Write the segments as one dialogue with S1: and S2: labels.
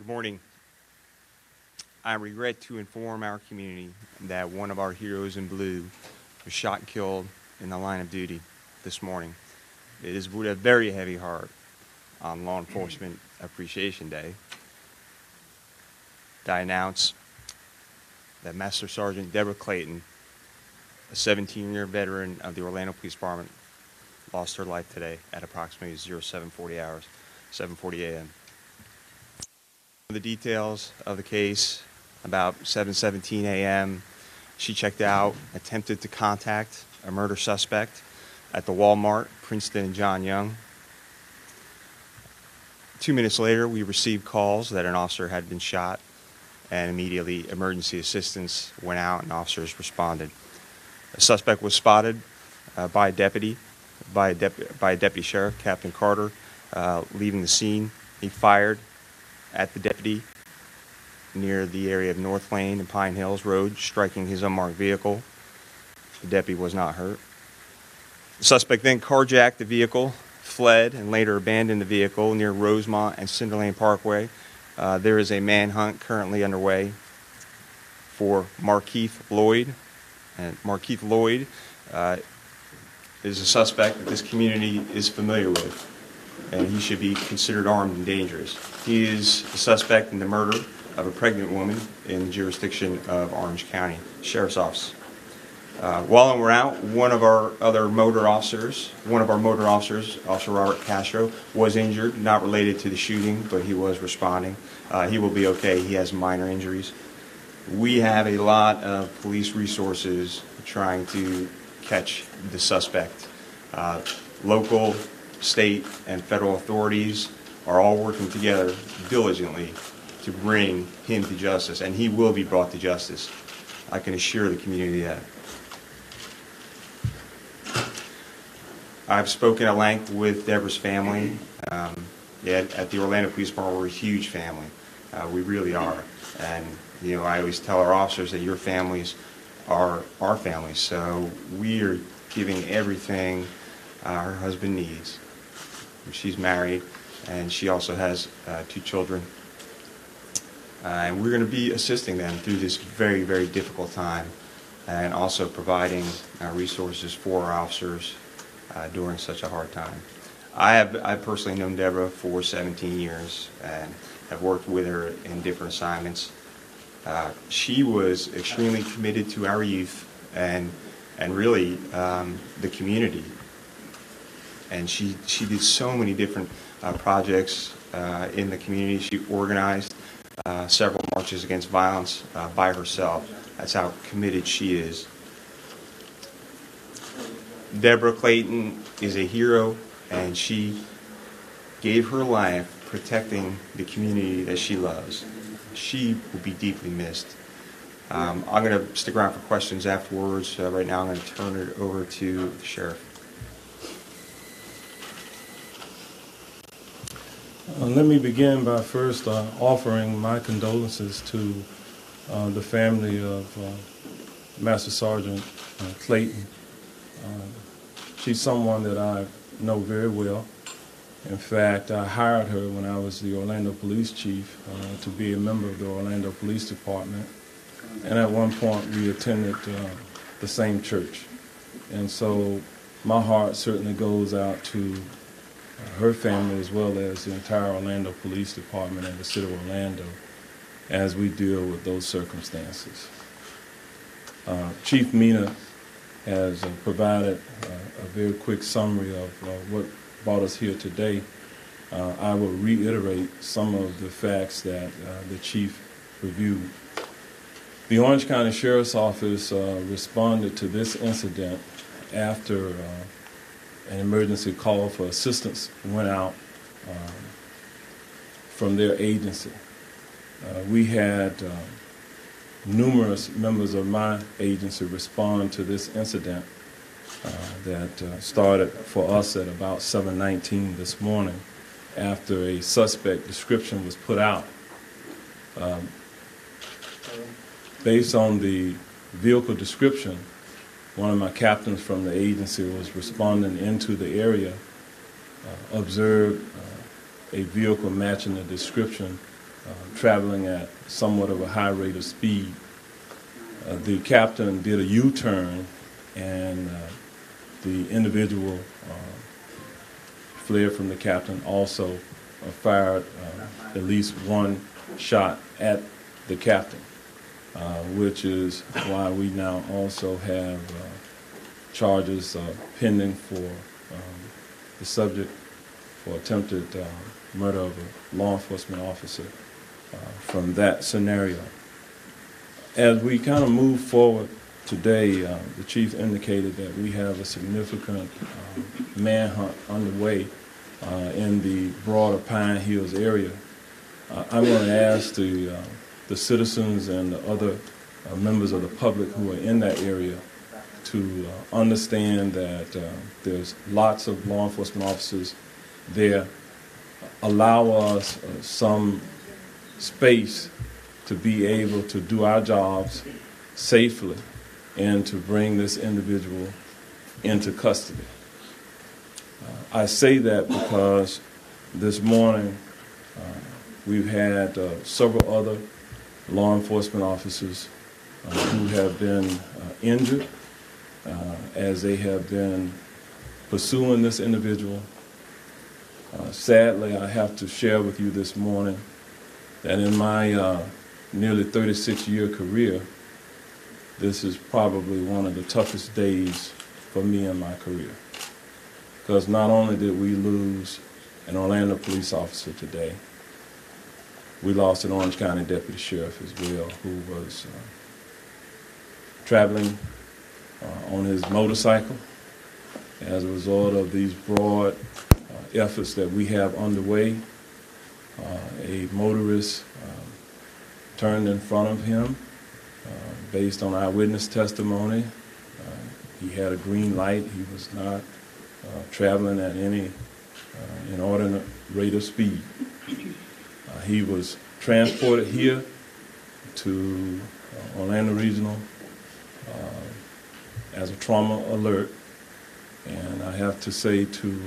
S1: Good morning. I regret to inform our community that one of our heroes in blue was shot and killed in the line of duty this morning. It is with a very heavy heart on Law Enforcement Appreciation Day that I announce that Master Sergeant Deborah Clayton, a 17-year veteran of the Orlando Police Department, lost her life today at approximately 7:40 a.m. The details of the case: about 7:17 a.m., she checked out, attempted to contact a murder suspect at the Walmart, Princeton and John Young. 2 minutes later, we received calls that an officer had been shot, and immediately emergency assistance went out and officers responded. A suspect was spotted by a deputy sheriff, Captain Carter, leaving the scene. He fired at the deputy near the area of North Lane and Pine Hills Road, striking his unmarked vehicle. The deputy was not hurt. The suspect then carjacked the vehicle, fled, and later abandoned the vehicle near Rosemont and Cinder Lane Parkway. There is a manhunt currently underway for Markeith Loyd. And Markeith Loyd is a suspect that this community is familiar with, and he should be considered armed and dangerous. He is a suspect in the murder of a pregnant woman in the jurisdiction of Orange County Sheriff's Office. While en route, one of our motor officers, Officer Robert Castro, was injured, not related to the shooting, but he was responding. He will be okay. He has minor injuries. We have a lot of police resources trying to catch the suspect. Local, state, and federal authorities are all working together diligently to bring him to justice, and he will be brought to justice. I can assure the community that. I've spoken at length with Deborah's family. At the Orlando Police Department, we're a huge family. We really are. And, I always tell our officers that your families are our families. So we are giving everything her husband needs. She's married, and she also has 2 children. And we're going to be assisting them through this very, very difficult time, and also providing resources for our officers during such a hard time. I've personally known Deborah for 17 years and have worked with her in different assignments. She was extremely committed to our youth and really the community. And she did so many different projects in the community. She organized several marches against violence by herself. That's how committed she is. Deborah Clayton is a hero, and she gave her life protecting the community that she loves. She will be deeply missed. I'm going to stick around for questions afterwards. Right now I'm going to turn it over to the sheriff.
S2: Let me begin by first offering my condolences to the family of Master Sergeant Clayton. She's someone that I know very well. In fact, I hired her when I was the Orlando Police Chief to be a member of the Orlando Police Department. And at one point we attended the same church. And so my heart certainly goes out to her family as well as the entire Orlando Police Department and the city of Orlando as we deal with those circumstances. Chief Mina has provided a very quick summary of what brought us here today. I will reiterate some of the facts that the chief reviewed. The Orange County Sheriff's Office responded to this incident after an emergency call for assistance went out from their agency. We had numerous members of my agency respond to this incident that started for us at about 7:19 this morning after a suspect description was put out. Based on the vehicle description, one of my captains from the agency was responding into the area, observed a vehicle matching the description traveling at somewhat of a high rate of speed. The captain did a U-turn, and the individual fled from the captain, also fired at least one shot at the captain, which is why we now also have charges pending for the subject for attempted murder of a law enforcement officer from that scenario. As we kind of move forward today, the chief indicated that we have a significant manhunt underway in the broader Pine Hills area. I'm going to ask the citizens and the other members of the public who are in that area to understand that there's lots of law enforcement officers there. Allow us some space to be able to do our jobs safely and to bring this individual into custody. I say that because this morning we've had several other law enforcement officers who have been injured as they have been pursuing this individual. Sadly, I have to share with you this morning that in my nearly 36-year career, this is probably one of the toughest days for me in my career. Because not only did we lose an Orlando police officer today, we lost an Orange County deputy sheriff as well, who was traveling on his motorcycle as a result of these broad efforts that we have underway. A motorist turned in front of him based on eyewitness testimony. He had a green light. He was not traveling at any inordinate rate of speed. He was transported here to Orlando Regional as a trauma alert. And I have to say to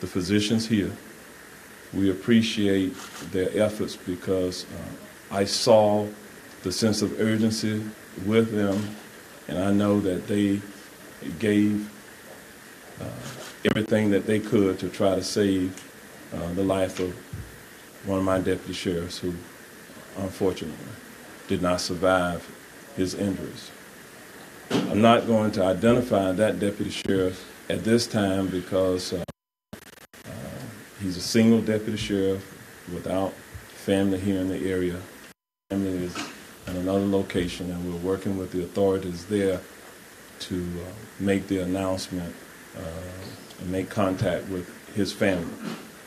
S2: the physicians here, we appreciate their efforts because I saw the sense of urgency with them, and I know that they gave everything that they could to try to save the life of one of my deputy sheriffs who unfortunately did not survive his injuries. I'm not going to identify that deputy sheriff at this time because he's a single deputy sheriff without family here in the area. Family is in another location, and we're working with the authorities there to make the announcement and make contact with his family.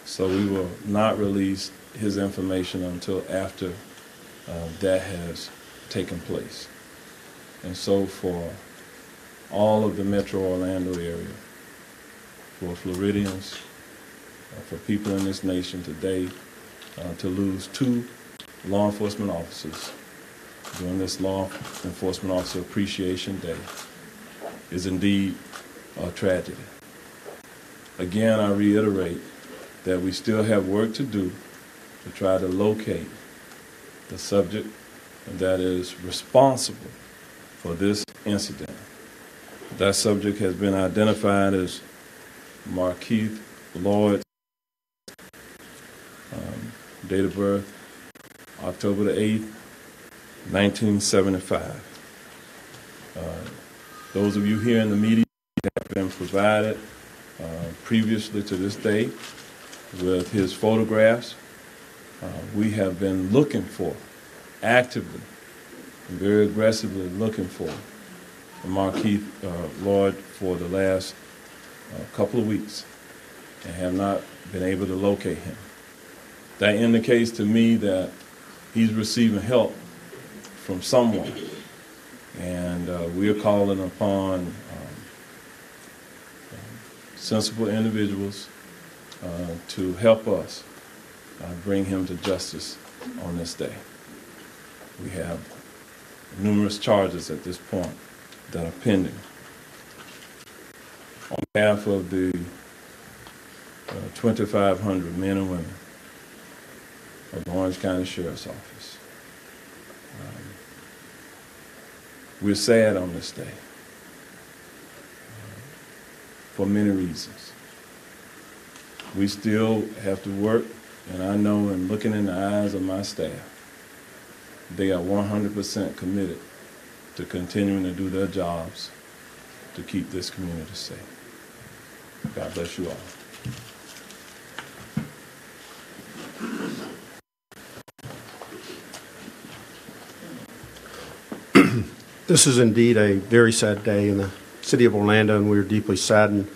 S2: So we will not release his information until after that has taken place. And so for all of the Metro Orlando area, for Floridians, for people in this nation today, to lose 2 law enforcement officers during this Law Enforcement Officer Appreciation Day is indeed a tragedy. Again, I reiterate that we still have work to do to try to locate the subject that is responsible for this incident. That subject has been identified as Markeith Loyd, date of birth, October the 8th, 1975. Those of you here in the media have been provided previously to this day with his photographs. We have been looking for, actively and very aggressively looking for Markeith Loyd for the last couple of weeks and have not been able to locate him. That indicates to me that he's receiving help from someone, and we are calling upon sensible individuals to help us bring him to justice on this day. We have numerous charges at this point that are pending. On behalf of the 2,500 men and women of the Orange County Sheriff's Office. We're sad on this day for many reasons. We still have to work, and I know in looking in the eyes of my staff, they are 100% committed to continuing to do their jobs to keep this community safe. God bless you all.
S3: This is indeed a very sad day in the city of Orlando, and we are deeply saddened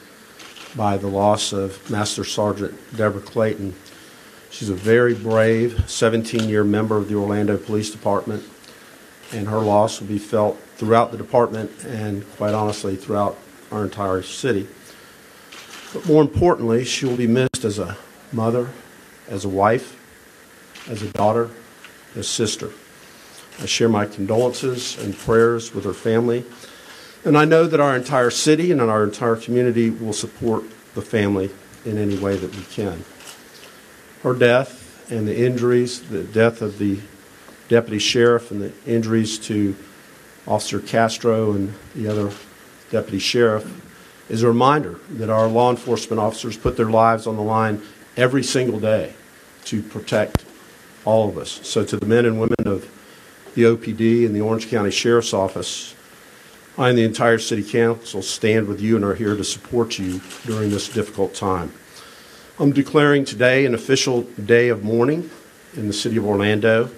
S3: by the loss of Master Sergeant Deborah Clayton. She's a very brave 17-year member of the Orlando Police Department, and her loss will be felt throughout the department and, quite honestly, throughout our entire city. But more importantly, she will be missed as a mother, as a wife, as a daughter, as sister. I share my condolences and prayers with her family, and I know that our entire city and our entire community will support the family in any way that we can. Her death and the injuries, the death of the deputy sheriff and the injuries to Officer Castro and the other deputy sheriff is a reminder that our law enforcement officers put their lives on the line every single day to protect all of us. So to the men and women of the OPD and the Orange County Sheriff's Office, I and the entire City Council stand with you and are here to support you during this difficult time. I'm declaring today an official day of mourning in the City of Orlando.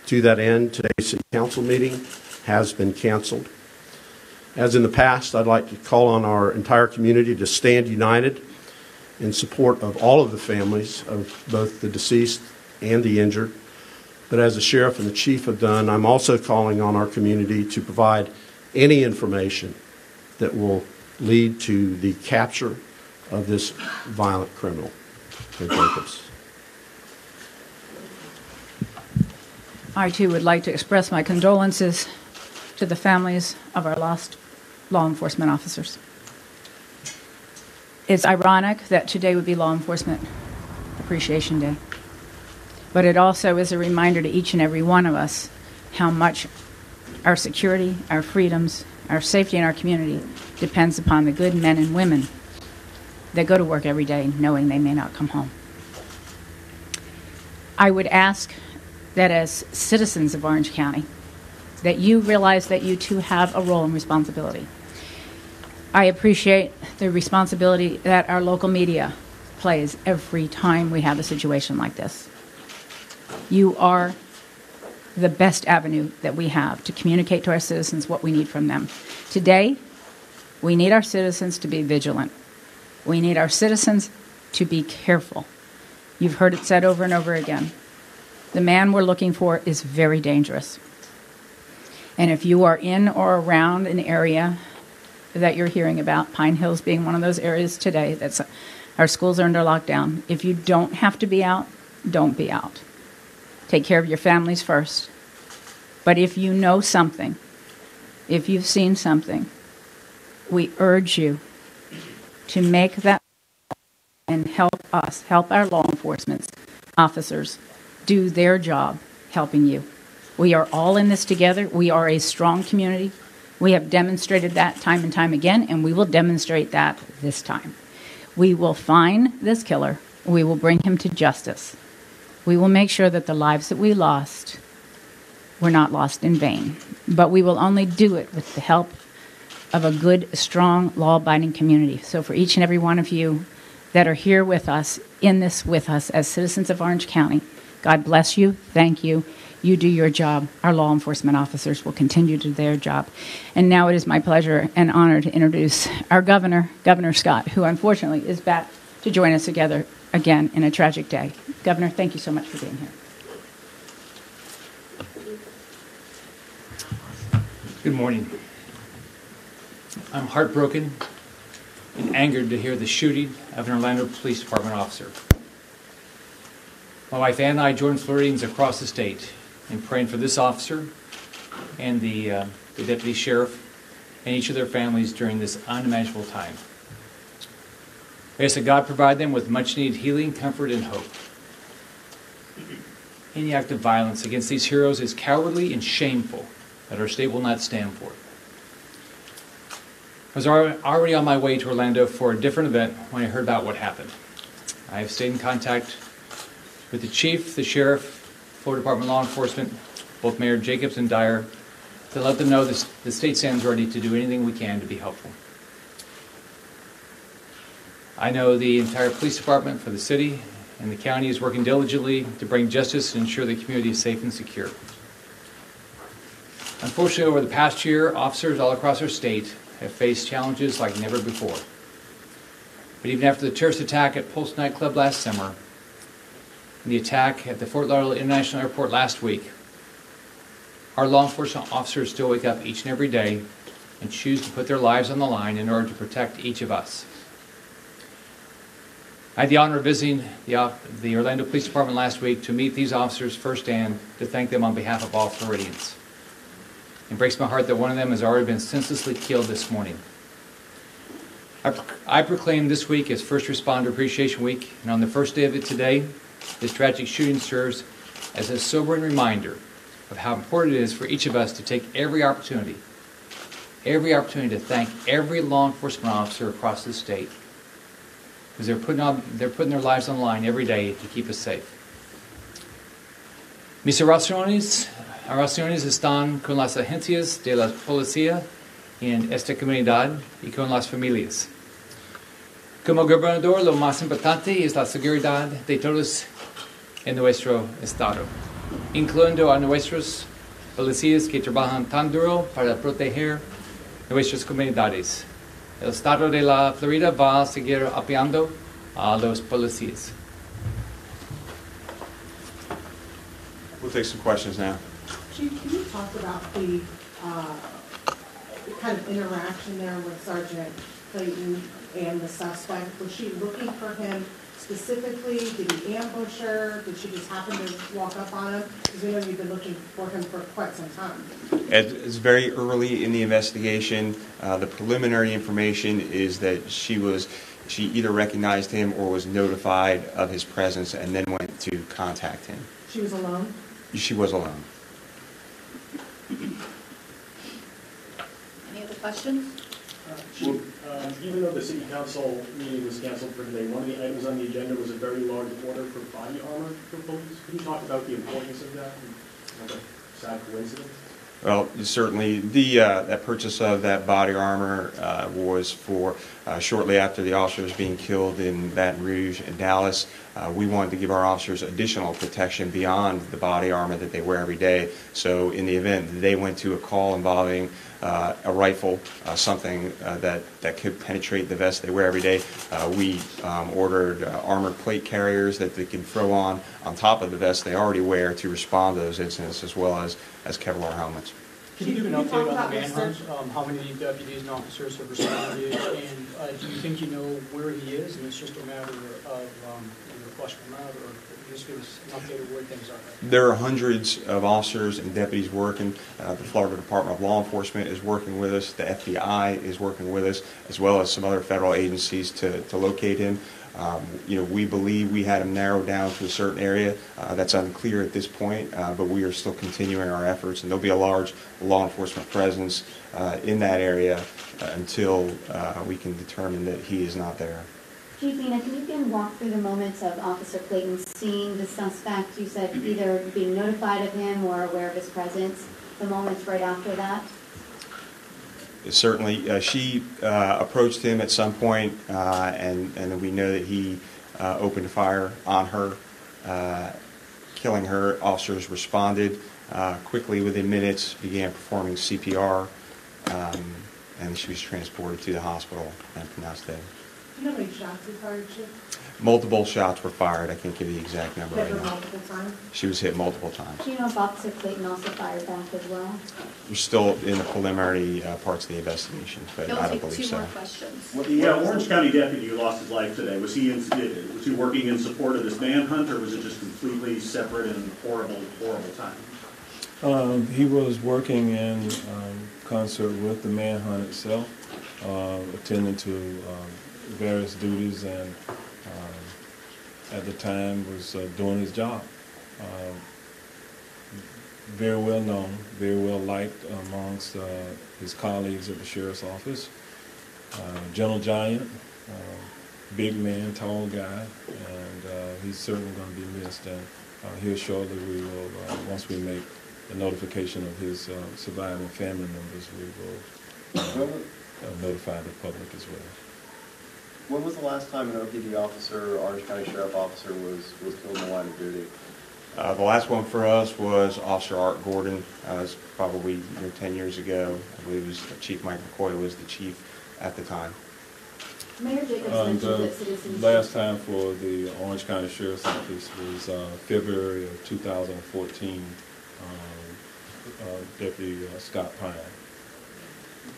S3: To that end, today's City Council meeting has been canceled. As in the past, I'd like to call on our entire community to stand united in support of all of the families of both the deceased and the injured. But as the sheriff and the chief have done, I'm also calling on our community to provide any information that will lead to the capture of this violent criminal.
S4: I, too, would like to express my condolences to the families of our lost law enforcement officers. It's ironic that today would be Law Enforcement Appreciation Day, but it also is a reminder to each and every one of us how much our security, our freedoms, our safety in our community depends upon the good men and women that go to work every day knowing they may not come home. I would ask that as citizens of Orange County, that you realize that you too have a role and responsibility. I appreciate the responsibility that our local media plays every time we have a situation like this. You are the best avenue that we have to communicate to our citizens what we need from them. Today, we need our citizens to be vigilant. We need our citizens to be careful. You've heard it said over and over again. The man we're looking for is very dangerous. And if you are in or around an area that you're hearing about, Pine Hills being one of those areas today, our schools are under lockdown. If you don't have to be out, don't be out. Take care of your families first. But if you know something, if you've seen something, we urge you to make that and help us, help our law enforcement officers do their job helping you. We are all in this together. We are a strong community. We have demonstrated that time and time again, and we will demonstrate that this time. We will find this killer. We will bring him to justice. We will make sure that the lives that we lost were not lost in vain. But we will only do it with the help of a good, strong, law-abiding community. So for each and every one of you that are here with us, in this with us as citizens of Orange County, God bless you. Thank you. You do your job. Our law enforcement officers will continue to do their job. And now it is my pleasure and honor to introduce our governor, Governor Scott, who unfortunately is back to join us together again in a tragic day. Governor, thank you so much for being here.
S5: Good morning. I'm heartbroken and angered to hear the shooting of an Orlando Police Department officer. My wife and I join Floridians across the state in praying for this officer and the deputy sheriff and each of their families during this unimaginable time. I ask that God provide them with much needed healing, comfort, and hope. any act of violence against these heroes is cowardly and shameful that our state will not stand for. I was already on my way to Orlando for a different event when I heard about what happened. I have stayed in contact with the chief, the sheriff, Florida Department of Law Enforcement, both Mayor Jacobs and Dyer, to let them know the state stands ready to do anything we can to be helpful. I know the entire police department for the city and the county is working diligently to bring justice and ensure the community is safe and secure. Unfortunately, over the past year, officers all across our state have faced challenges like never before. But even after the terrorist attack at Pulse nightclub last summer, and the attack at the Fort Lauderdale International Airport last week, our law enforcement officers still wake up each and every day and choose to put their lives on the line in order to protect each of us. I had the honor of visiting the Orlando Police Department last week to meet these officers firsthand, to thank them on behalf of all Floridians. It breaks my heart that one of them has already been senselessly killed this morning. I proclaim this week as First Responder Appreciation Week, and on the first day of it today, this tragic shooting serves as a sobering reminder of how important it is for each of us to take every opportunity to thank every law enforcement officer across the state, because they're putting their lives on the line every day to keep us safe. Mis oraciones están con las agencias de la policía en esta comunidad y con las familias. Como gobernador, lo más importante es la seguridad de todos en nuestro estado, incluyendo a nuestros policías que trabajan tan duro para proteger nuestras comunidades. El estado de la Florida va a seguir apoyando a los policías.
S1: We'll take some questions now.
S6: Chief, can you talk about the kind of interaction there with Sergeant Clayton and the suspect? Was she looking for him specifically? Did he ambush her? Did she just happen to walk up on him? Because we know you've been looking for him for quite some time.
S1: It's very early in the investigation. The preliminary information is that she either recognized him or was notified of his presence and then went to contact him.
S6: She was alone?
S1: She was alone.
S7: Any other questions?
S8: Even though the city council meeting was canceled for today, one of the items on the agenda was a very large order for body armor for police. Can you talk about the importance of that and the sad coincidence?
S1: Well, certainly that purchase of that body armor was for shortly after the officers being killed in Baton Rouge and Dallas. We wanted to give our officers additional protection beyond the body armor that they wear every day. So in the event they went to a call involving a rifle, something that could penetrate the vest they wear every day, we ordered armored plate carriers that they can throw on top of the vest they already wear to respond to those incidents, as well as Kevlar helmets.
S9: Can you give an update on the manhunt? How many deputies and officers have responded, and do you think you know where he is, and it's just a matter of flushing him out, or just give us an update of where things are?
S1: There are hundreds of officers and deputies working. The Florida Department of Law Enforcement is working with us. The FBI is working with us, as well as some other federal agencies to locate him. We believe we had him narrowed down to a certain area. That's unclear at this point, but we are still continuing our efforts, and there'll be a large law enforcement presence in that area until we can determine that he is not there.
S7: Chief Ina, can you again walk through the moments of Officer Clayton seeing the suspect? You said either being notified of him or aware of his presence, the moments right after that?
S1: Certainly, she approached him at some point, and we know that he opened fire on her, killing her. Officers responded quickly within minutes, began performing CPR, and she was transported to the hospital and pronounced dead.
S6: Do you know how many shots he fired, Chief?
S1: Multiple shots were fired. I can't give you the exact number right
S6: Hit her
S1: now.
S6: multiple times?
S1: She was hit multiple times.
S7: Do you know if Officer Clayton also fired back as well?
S1: We're still in the preliminary parts of the investigation, but I don't believe so.
S7: Questions.
S8: Well, the Orange County deputy who lost his life today, was he working in support of this manhunt, or was it just completely separate and horrible time?
S2: He was working in concert with the manhunt itself, attending to various duties, and at the time was doing his job. very well known, very well liked amongst his colleagues at the sheriff's office. Gentle giant, big man, tall guy, and he's certainly going to be missed. And here shortly we will, once we make the notification of his surviving family members, we will notify the public as well.
S10: When was the last time an OPD officer, Orange County Sheriff officer, was killed in the line of duty?
S1: The last one for us was Officer Art Gordon. It was probably 10 years ago. I believe it was Chief Mike McCoy was the chief at the time.
S7: Mayor Jacobs mentioned that citizens...
S2: Last time for the Orange County Sheriff's Office was February of 2014, Deputy Scott Pine.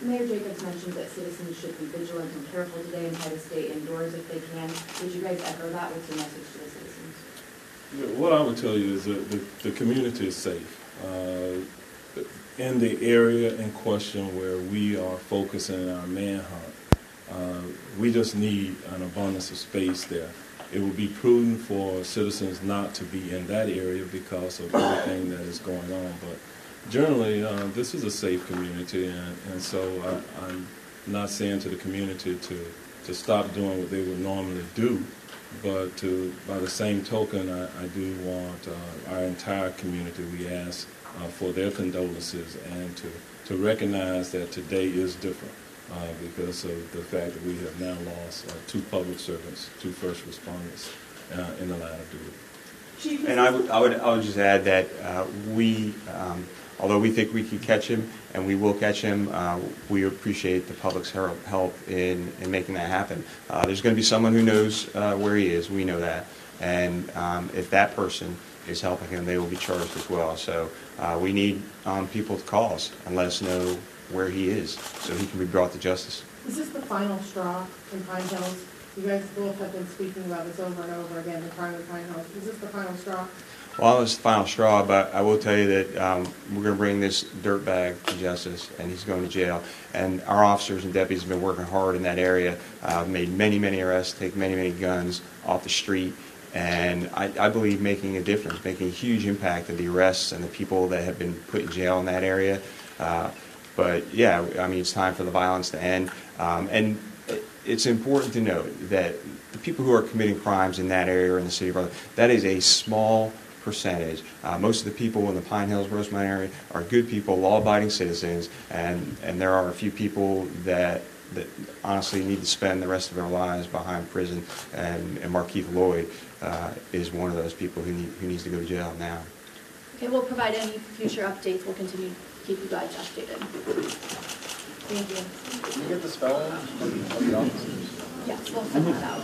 S7: Mayor Jacobs mentioned that citizens should be vigilant and careful today and try to stay indoors if they can. Would you guys echo that? What's your message to the citizens?
S2: Yeah, what I would tell you is that the community is safe. In the area in question where we are focusing our manhunt, we just need an abundance of space there. It would be prudent for citizens not to be in that area because of everything that is going on. But generally, this is a safe community, and so I'm not saying to the community to stop doing what they would normally do, but by the same token, I do want our entire community, we ask for their condolences and to recognize that today is different because of the fact that we have now lost 2 public servants, 2 first responders in the line of duty.
S1: And I would just add that we, although we think we can catch him and we will catch him, we appreciate the public's help in making that happen. There's going to be someone who knows where he is. We know that. And if that person is helping him, they will be charged as well. So we need people to call us and let us know where he is so he can be brought to justice.
S6: Is this the final straw in Pine Hills? You guys both have been speaking about this over and over again, the crime in Pine Hills. Is this the final straw?
S1: Well, it's the final straw, but I will tell you that we're going to bring this dirtbag to justice, and he's going to jail. And our officers and deputies have been working hard in that area, made many, many arrests, take many, many guns off the street, and I believe making a difference, making a huge impact of the arrests and the people that have been put in jail in that area. But yeah, I mean, it's time for the violence to end. And it's important to note that the people who are committing crimes in that area or in the city of Rutherford, that is a small percentage. Most of the people in the Pine Hills, Rosemont area are good people, law-abiding citizens, and there are a few people that honestly need to spend the rest of their lives behind prison, and Markeith Loyd is one of those people who needs to go to jail now.
S11: Okay, we'll provide any future updates. We'll continue to keep you guys updated.
S6: Thank you.
S10: Can you get the spelling of the officers?
S11: Yes, we'll send that out.